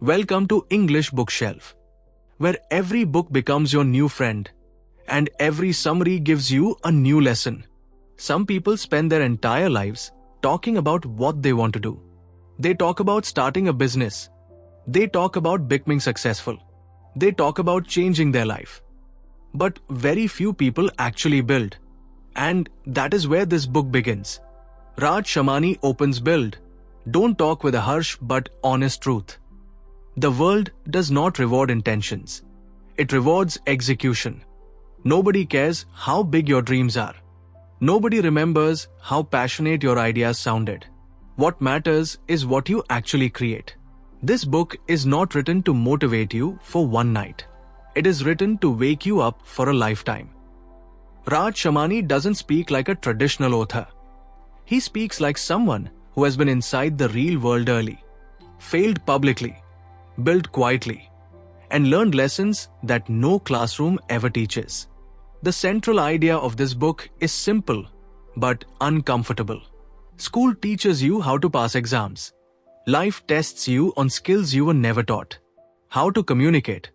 Welcome to English Bookshelf, where every book becomes your new friend and every summary gives you a new lesson. Some people spend their entire lives talking about what they want to do. They talk about starting a business. They talk about becoming successful. They talk about changing their life. But very few people actually build. And that is where this book begins. Raj Shamani opens Build. Don't talk with a harsh but honest truth. The world does not reward intentions. It rewards execution. Nobody cares how big your dreams are. Nobody remembers how passionate your ideas sounded. What matters is what you actually create. This book is not written to motivate you for one night. It is written to wake you up for a lifetime. Raj Shamani doesn't speak like a traditional author. He speaks like someone who has been inside the real world early, failed publicly, built quietly, and learned lessons that no classroom ever teaches. The central idea of this book is simple but uncomfortable. School teaches you how to pass exams. Life tests you on skills you were never taught. How to communicate,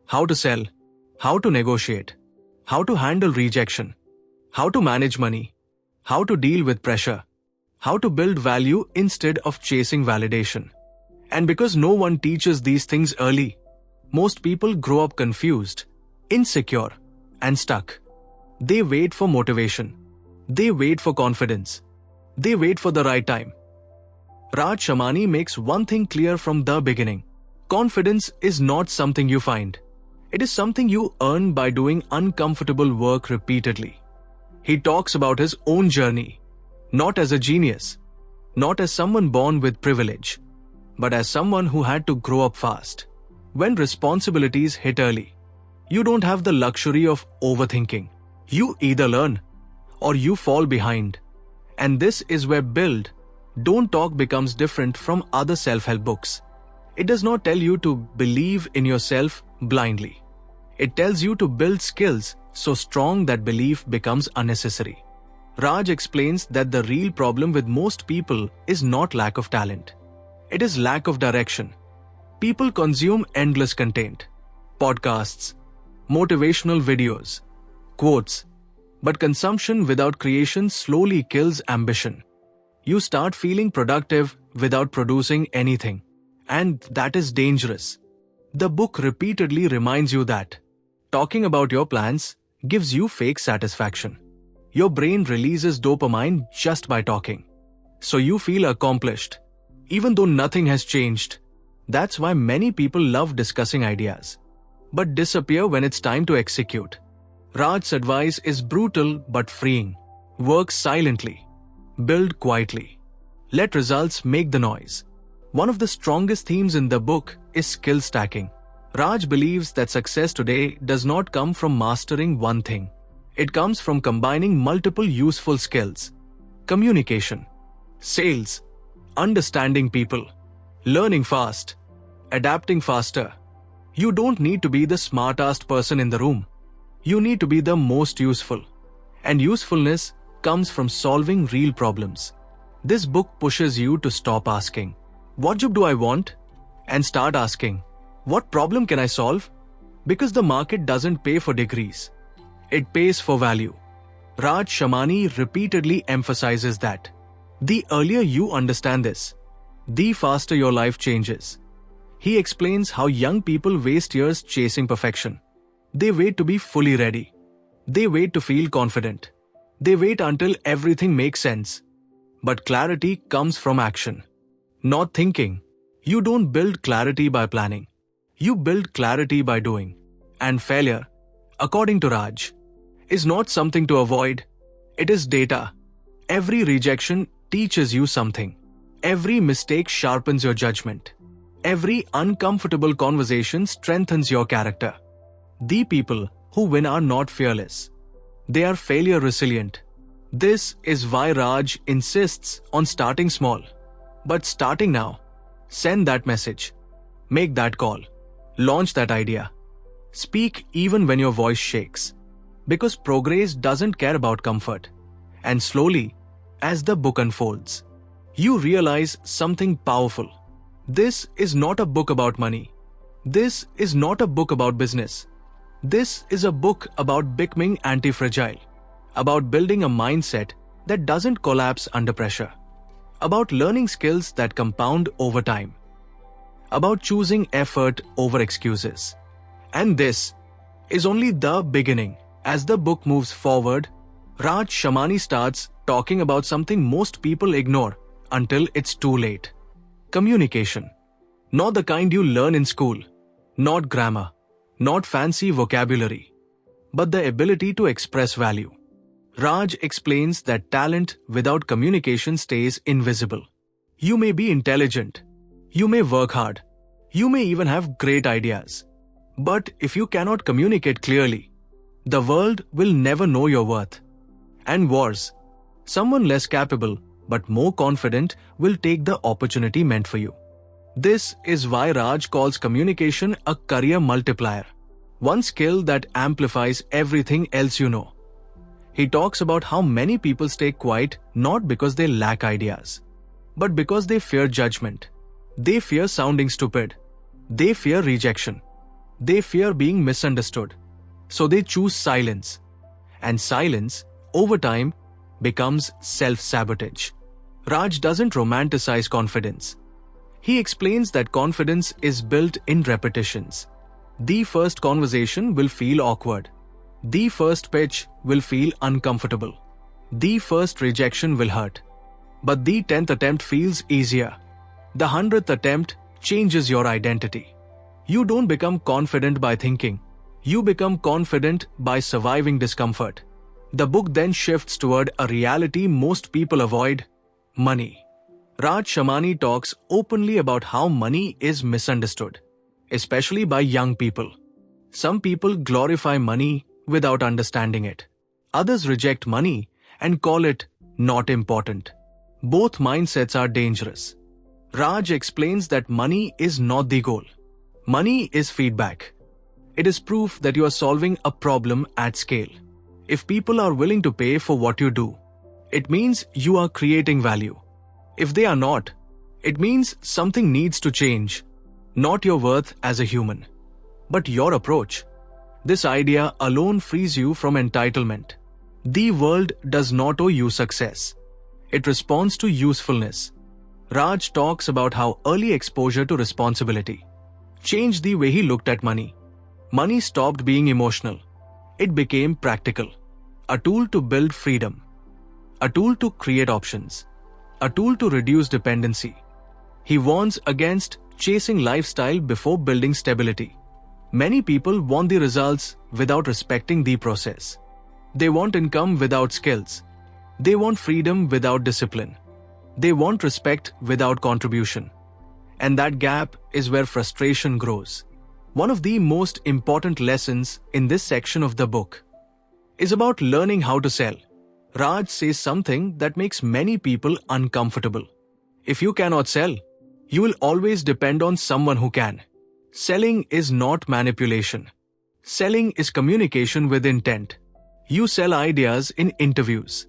how to sell, how to negotiate, how to handle rejection, how to manage money, how to deal with pressure, how to build value instead of chasing validation. And because no one teaches these things early, most people grow up confused, insecure, and stuck. They wait for motivation. They wait for confidence. They wait for the right time. Raj Shamani makes one thing clear from the beginning. Confidence is not something you find. It is something you earn by doing uncomfortable work repeatedly. He talks about his own journey, not as a genius, not as someone born with privilege, but as someone who had to grow up fast. When responsibilities hit early, you don't have the luxury of overthinking. You either learn or you fall behind. And this is where Build, Don't Talk becomes different from other self-help books. It does not tell you to believe in yourself blindly. It tells you to build skills so strong that belief becomes unnecessary. Raj explains that the real problem with most people is not lack of talent. It is lack of direction. People consume endless content, podcasts, motivational videos, quotes, but consumption without creation slowly kills ambition. You start feeling productive without producing anything, and that is dangerous. The book repeatedly reminds you that talking about your plans gives you fake satisfaction. Your brain releases dopamine just by talking, so you feel accomplished, even though nothing has changed. That's why many people love discussing ideas, but disappear when it's time to execute. Raj's advice is brutal but freeing. Work silently. Build quietly. Let results make the noise. One of the strongest themes in the book is skill stacking. Raj believes that success today does not come from mastering one thing. It comes from combining multiple useful skills. Communication, sales, understanding people, learning fast, adapting faster. You don't need to be the smartest person in the room. You need to be the most useful. And usefulness comes from solving real problems. This book pushes you to stop asking, "What job do I want?" and start asking, "What problem can I solve?" Because the market doesn't pay for degrees. It pays for value. Raj Shamani repeatedly emphasizes that the earlier you understand this, the faster your life changes. He explains how young people waste years chasing perfection. They wait to be fully ready. They wait to feel confident. They wait until everything makes sense. But clarity comes from action, not thinking. You don't build clarity by planning. You build clarity by doing. And failure, according to Raj, is not something to avoid. It is data. Every rejection teaches you something. Every mistake sharpens your judgment. Every uncomfortable conversation strengthens your character. The people who win are not fearless. They are failure resilient. This is why Raj insists on starting small. But starting now. Send that message. Make that call. Launch that idea. Speak even when your voice shakes. Because progress doesn't care about comfort. And slowly, as the book unfolds, you realize something powerful. This is not a book about money. This is not a book about business. This is a book about becoming anti-fragile, about building a mindset that doesn't collapse under pressure, about learning skills that compound over time, about choosing effort over excuses. And this is only the beginning. As the book moves forward, Raj Shamani starts talking about something most people ignore until it's too late. Communication. Not the kind you learn in school, not grammar, not fancy vocabulary, but the ability to express value. Raj explains that talent without communication stays invisible. You may be intelligent, you may work hard, you may even have great ideas. But if you cannot communicate clearly, the world will never know your worth. And worse, someone less capable but more confident will take the opportunity meant for you. This is why Raj calls communication a career multiplier, one skill that amplifies everything else you know. He talks about how many people stay quiet not because they lack ideas, but because they fear judgment. They fear sounding stupid. They fear rejection. They fear being misunderstood. So they choose silence. And silence, over time, becomes self-sabotage. Raj doesn't romanticize confidence. He explains that confidence is built in repetitions. The first conversation will feel awkward. The first pitch will feel uncomfortable. The first rejection will hurt. But the 10th attempt feels easier. The 100th attempt changes your identity. You don't become confident by thinking. You become confident by surviving discomfort. The book then shifts toward a reality most people avoid: money. Raj Shamani talks openly about how money is misunderstood, especially by young people. Some people glorify money without understanding it. Others reject money and call it not important. Both mindsets are dangerous. Raj explains that money is not the goal. Money is feedback. It is proof that you are solving a problem at scale. If people are willing to pay for what you do, it means you are creating value. If they are not, it means something needs to change. Not your worth as a human, but your approach. This idea alone frees you from entitlement. The world does not owe you success. It responds to usefulness. Raj talks about how early exposure to responsibility changed the way he looked at money. Money stopped being emotional. It became practical. A tool to build freedom. A tool to create options. A tool to reduce dependency. He warns against chasing lifestyle before building stability. Many people want the results without respecting the process. They want income without skills. They want freedom without discipline. They want respect without contribution. And that gap is where frustration grows. One of the most important lessons in this section of the book is about learning how to sell. Raj says something that makes many people uncomfortable. If you cannot sell, you will always depend on someone who can. Selling is not manipulation. Selling is communication with intent. You sell ideas in interviews.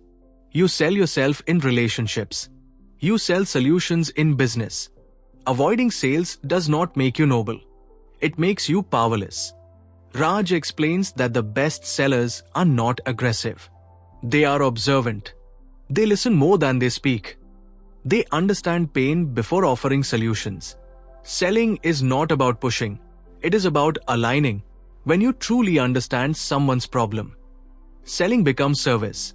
You sell yourself in relationships. You sell solutions in business. Avoiding sales does not make you noble. It makes you powerless. Raj explains that the best sellers are not aggressive. They are observant. They listen more than they speak. They understand pain before offering solutions. Selling is not about pushing. It is about aligning. When you truly understand someone's problem, selling becomes service.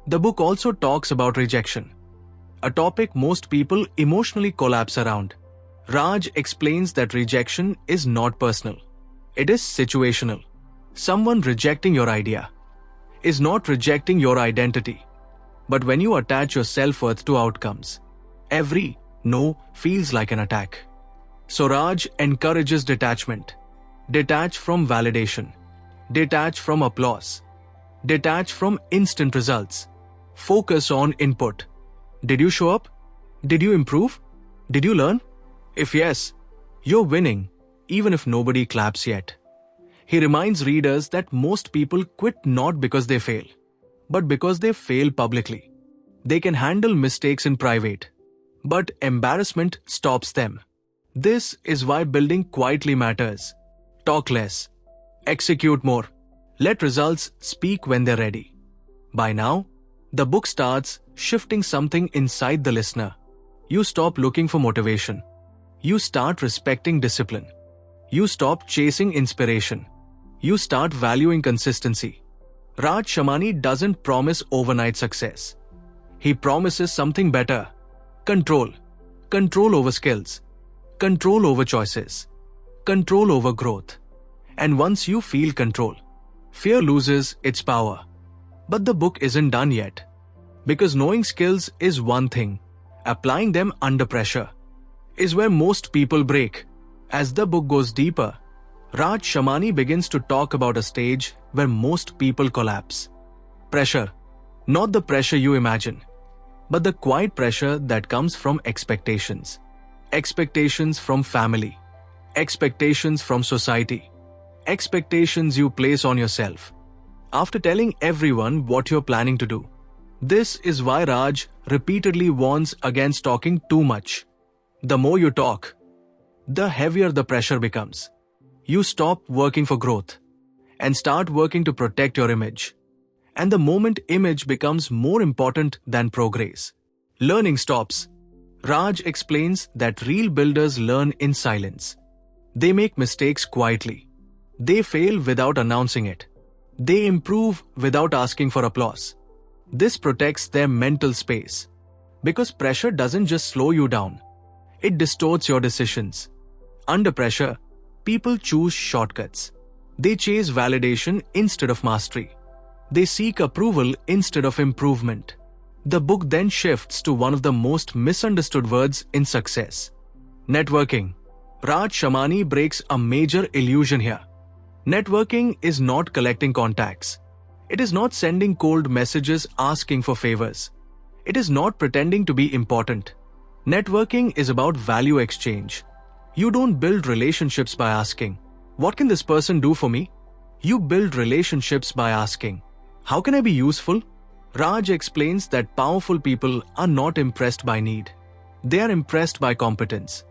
The book also talks about rejection, a topic most people emotionally collapse around. Raj explains that rejection is not personal. It is situational. Someone rejecting your idea is not rejecting your identity. But when you attach your self-worth to outcomes, every no feels like an attack. So Raj encourages detachment. Detach from validation. Detach from applause. Detach from instant results. Focus on input. Did you show up? Did you improve? Did you learn? If yes, you're winning, even if nobody claps yet. He reminds readers that most people quit not because they fail, but because they fail publicly. They can handle mistakes in private, but embarrassment stops them. This is why building quietly matters. Talk less. Execute more. Let results speak when they're ready. By now, the book starts shifting something inside the listener. You stop looking for motivation. You start respecting discipline. You stop chasing inspiration. You start valuing consistency. Raj Shamani doesn't promise overnight success. He promises something better. Control. Control over skills. Control over choices. Control over growth. And once you feel control, fear loses its power. But the book isn't done yet. Because knowing skills is one thing. Applying them under pressure is where most people break. As the book goes deeper, Raj Shamani begins to talk about a stage where most people collapse. Pressure. Not the pressure you imagine, but the quiet pressure that comes from expectations. Expectations from family. Expectations from society. Expectations you place on yourself. After telling everyone what you're planning to do. This is why Raj repeatedly warns against talking too much. The more you talk, the heavier the pressure becomes. You stop working for growth and start working to protect your image. And the moment image becomes more important than progress, learning stops. Raj explains that real builders learn in silence. They make mistakes quietly. They fail without announcing it. They improve without asking for applause. This protects their mental space. Because pressure doesn't just slow you down. It distorts your decisions. Under pressure, people choose shortcuts. They chase validation instead of mastery. They seek approval instead of improvement. The book then shifts to one of the most misunderstood words in success. Networking. Raj Shamani breaks a major illusion here. Networking is not collecting contacts. It is not sending cold messages asking for favors. It is not pretending to be important. Networking is about value exchange. You don't build relationships by asking, "What can this person do for me?" You build relationships by asking, "How can I be useful?" Raj explains that powerful people are not impressed by need. They are impressed by competence.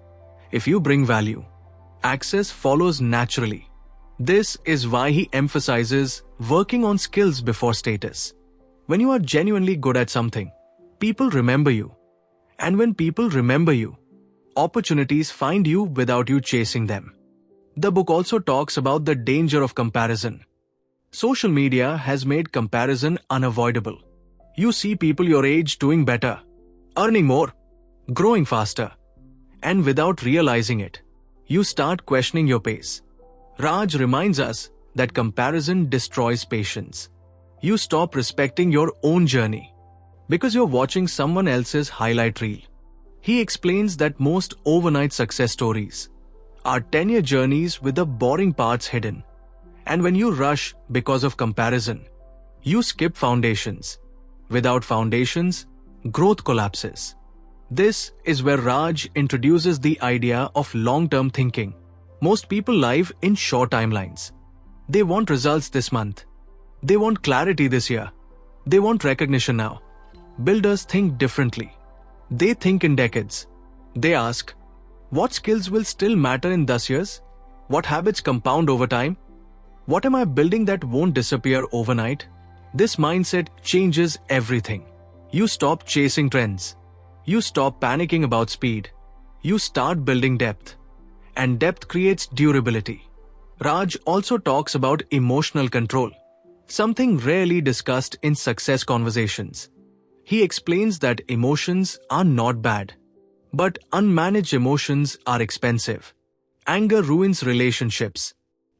If you bring value, access follows naturally. This is why he emphasizes working on skills before status. When you are genuinely good at something, people remember you. And when people remember you, opportunities find you without you chasing them. The book also talks about the danger of comparison. Social media has made comparison unavoidable. You see people your age doing better, earning more, growing faster. And without realizing it, you start questioning your pace. Raj reminds us that comparison destroys patience. You stop respecting your own journey because you're watching someone else's highlight reel. He explains that most overnight success stories are 10-year journeys with the boring parts hidden. And when you rush because of comparison, you skip foundations. Without foundations, growth collapses. This is where Raj introduces the idea of long-term thinking. Most people live in short timelines. They want results this month. They want clarity this year. They want recognition now. Builders think differently. They think in decades. They ask, what skills will still matter in 10 years? What habits compound over time? What am I building that won't disappear overnight? This mindset changes everything. You stop chasing trends. You stop panicking about speed. You start building depth. And depth creates durability. Raj also talks about emotional control, something rarely discussed in success conversations. He explains that emotions are not bad, but unmanaged emotions are expensive. Anger ruins relationships.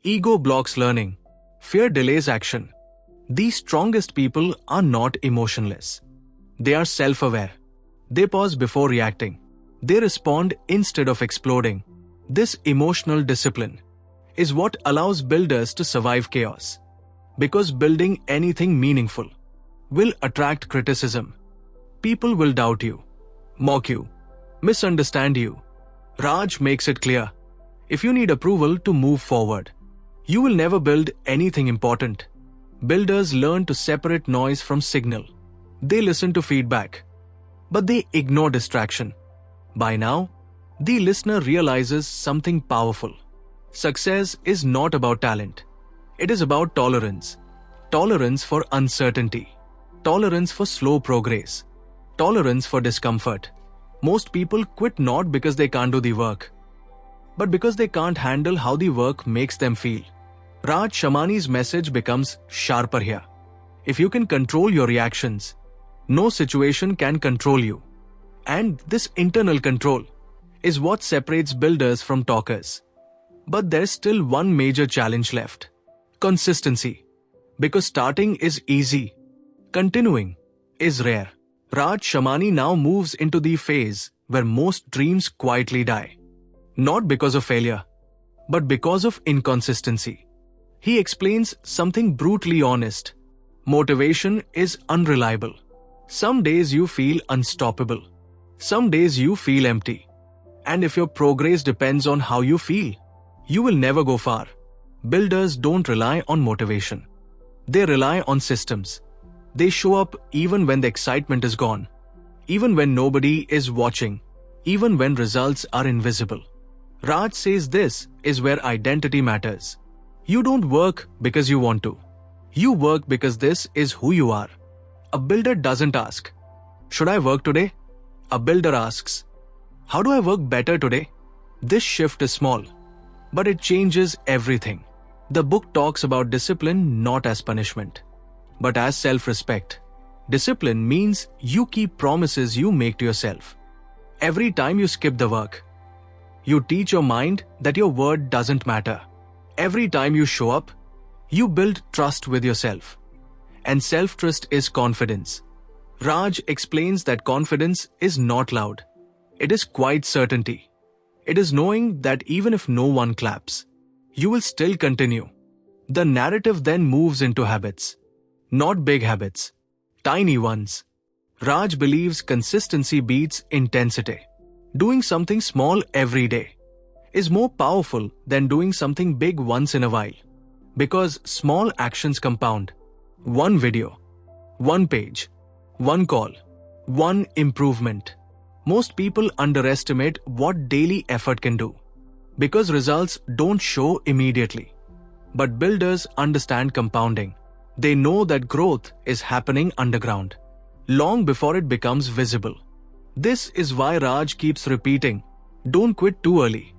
Ego blocks learning. Fear delays action. The strongest people are not emotionless. They are self-aware. They pause before reacting. They respond instead of exploding. This emotional discipline is what allows builders to survive chaos. Because building anything meaningful will attract criticism. People will doubt you, mock you, misunderstand you. Raj makes it clear. If you need approval to move forward, you will never build anything important. Builders learn to separate noise from signal. They listen to feedback, but they ignore distraction. By now, the listener realizes something powerful. Success is not about talent. It is about tolerance. Tolerance for uncertainty. Tolerance for slow progress. Tolerance for discomfort. Most people quit not because they can't do the work, but because they can't handle how the work makes them feel. Raj Shamani's message becomes sharper here. If you can control your reactions, no situation can control you. And this internal control is what separates builders from talkers. But there's still one major challenge left: consistency. Because starting is easy, continuing is rare. Raj Shamani now moves into the phase where most dreams quietly die. Not because of failure, but because of inconsistency. He explains something brutally honest. Motivation is unreliable. Some days you feel unstoppable. Some days you feel empty. And if your progress depends on how you feel, you will never go far. Builders don't rely on motivation. They rely on systems. They show up even when the excitement is gone, even when nobody is watching, even when results are invisible. Raj says this is where identity matters. You don't work because you want to. You work because this is who you are. A builder doesn't ask, "Should I work today?" A builder asks, "How do I work better today?" This shift is small, but it changes everything. The book talks about discipline not as punishment, but as self-respect. Discipline means you keep promises you make to yourself. Every time you skip the work, you teach your mind that your word doesn't matter. Every time you show up, you build trust with yourself. And self-trust is confidence. Raj explains that confidence is not loud. It is quiet certainty. It is knowing that even if no one claps, you will still continue. The narrative then moves into habits. Not big habits, tiny ones. Raj believes consistency beats intensity. Doing something small every day is more powerful than doing something big once in a while. Because small actions compound. One video, one page, one call, one improvement. Most people underestimate what daily effort can do, because results don't show immediately. But builders understand compounding. They know that growth is happening underground, long before it becomes visible. This is why Raj keeps repeating, "Don't quit too early.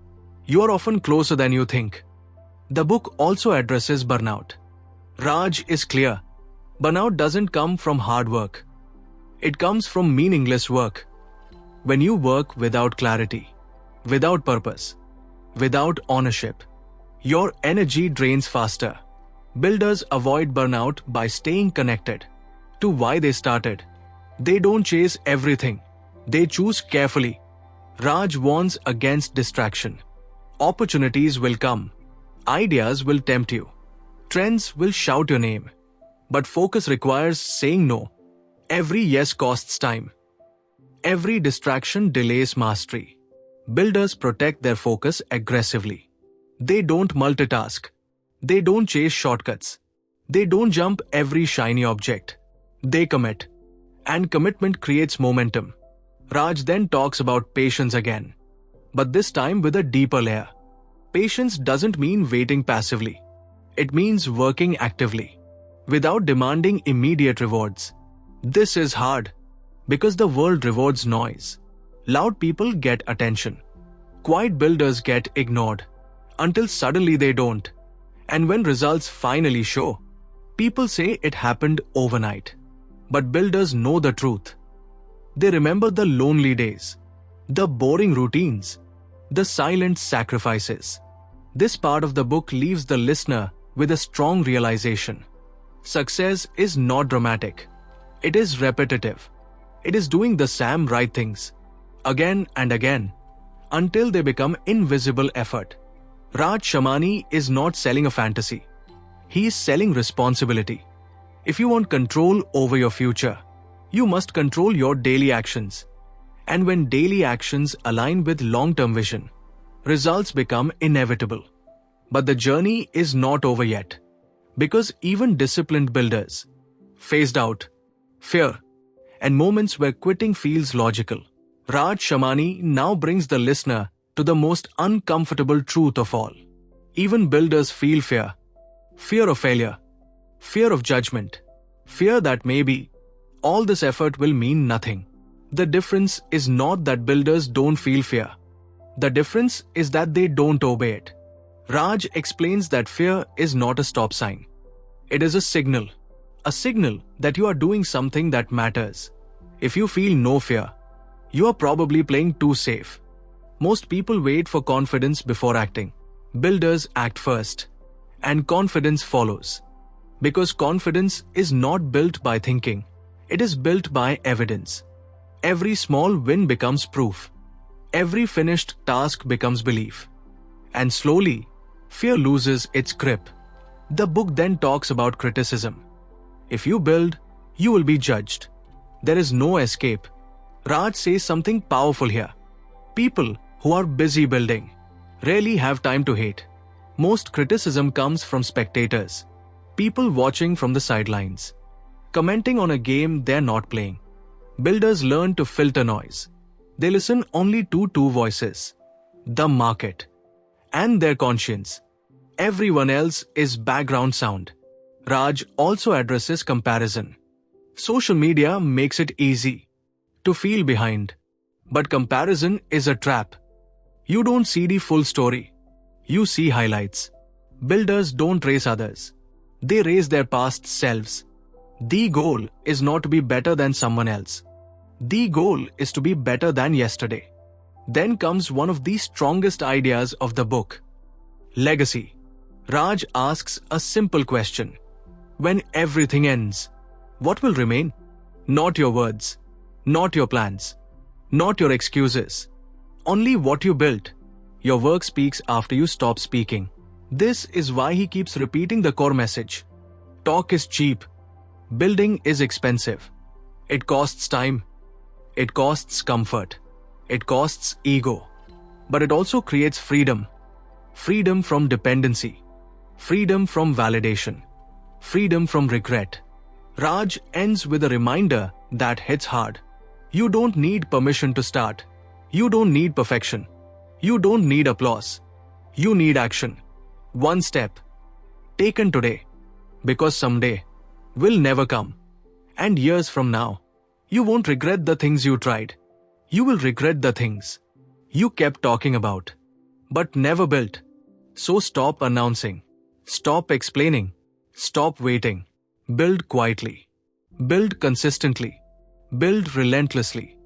You are often closer than you think." The book also addresses burnout. Raj is clear. Burnout doesn't come from hard work. It comes from meaningless work. When you work without clarity, without purpose, without ownership, your energy drains faster. Builders avoid burnout by staying connected to why they started. They don't chase everything. They choose carefully. Raj warns against distraction. Opportunities will come. Ideas will tempt you. Trends will shout your name. But focus requires saying no. Every yes costs time. Every distraction delays mastery. Builders protect their focus aggressively. They don't multitask. They don't chase shortcuts. They don't jump every shiny object. They commit. And commitment creates momentum. Raj then talks about patience again, but this time with a deeper layer. Patience doesn't mean waiting passively. It means working actively, without demanding immediate rewards. This is hard, because the world rewards noise. Loud people get attention. Quiet builders get ignored, until suddenly they don't. And when results finally show, people say it happened overnight. But builders know the truth. They remember the lonely days, the boring routines, the silent sacrifices. This part of the book leaves the listener with a strong realization. Success is not dramatic. It is repetitive. It is doing the same right things, again and again, until they become invisible effort. Raj Shamani is not selling a fantasy. He is selling responsibility. If you want control over your future, you must control your daily actions. And when daily actions align with long-term vision, results become inevitable. But the journey is not over yet, because even disciplined builders face doubt, fear, and moments where quitting feels logical. Raj Shamani now brings the listener to the most uncomfortable truth of all. Even builders feel fear. Fear of failure. Fear of judgment. Fear that maybe all this effort will mean nothing. The difference is not that builders don't feel fear. The difference is that they don't obey it. Raj explains that fear is not a stop sign. It is a signal that you are doing something that matters. If you feel no fear, you are probably playing too safe. Most people wait for confidence before acting. Builders act first, and confidence follows. Because confidence is not built by thinking, it is built by evidence. Every small win becomes proof. Every finished task becomes belief. And slowly, fear loses its grip. The book then talks about criticism. If you build, you will be judged. There is no escape. Raj says something powerful here. People who are busy building rarely have time to hate. Most criticism comes from spectators. People watching from the sidelines. Commenting on a game they're not playing. Builders learn to filter noise. They listen only to two voices. The market and their conscience. Everyone else is background sound. Raj also addresses comparison. Social media makes it easy to feel behind. But comparison is a trap. You don't see the full story. You see highlights. Builders don't race others. They race their past selves. The goal is not to be better than someone else. The goal is to be better than yesterday. Then comes one of the strongest ideas of the book. Legacy. Raj asks a simple question. When everything ends, what will remain? Not your words, not your plans, not your excuses. Only what you built. Your work speaks after you stop speaking. This is why he keeps repeating the core message. Talk is cheap. Building is expensive. It costs time. It costs comfort. It costs ego. But it also creates freedom. Freedom from dependency. Freedom from validation. Freedom from regret. Raj ends with a reminder that hits hard. You don't need permission to start. You don't need perfection. You don't need applause. You need action. One step. Taken today. Because someday will never come. And years from now, you won't regret the things you tried. You will regret the things you kept talking about, but never built. So stop announcing. Stop explaining. Stop waiting. Build quietly. Build consistently. Build relentlessly.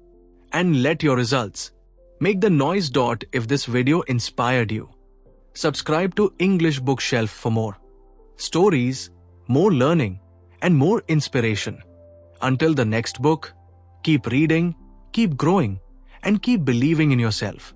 And let your results make the noise. If this video inspired you, subscribe to English Bookshelf for more stories, more learning, and more inspiration. Until the next book, keep reading, keep growing, and keep believing in yourself.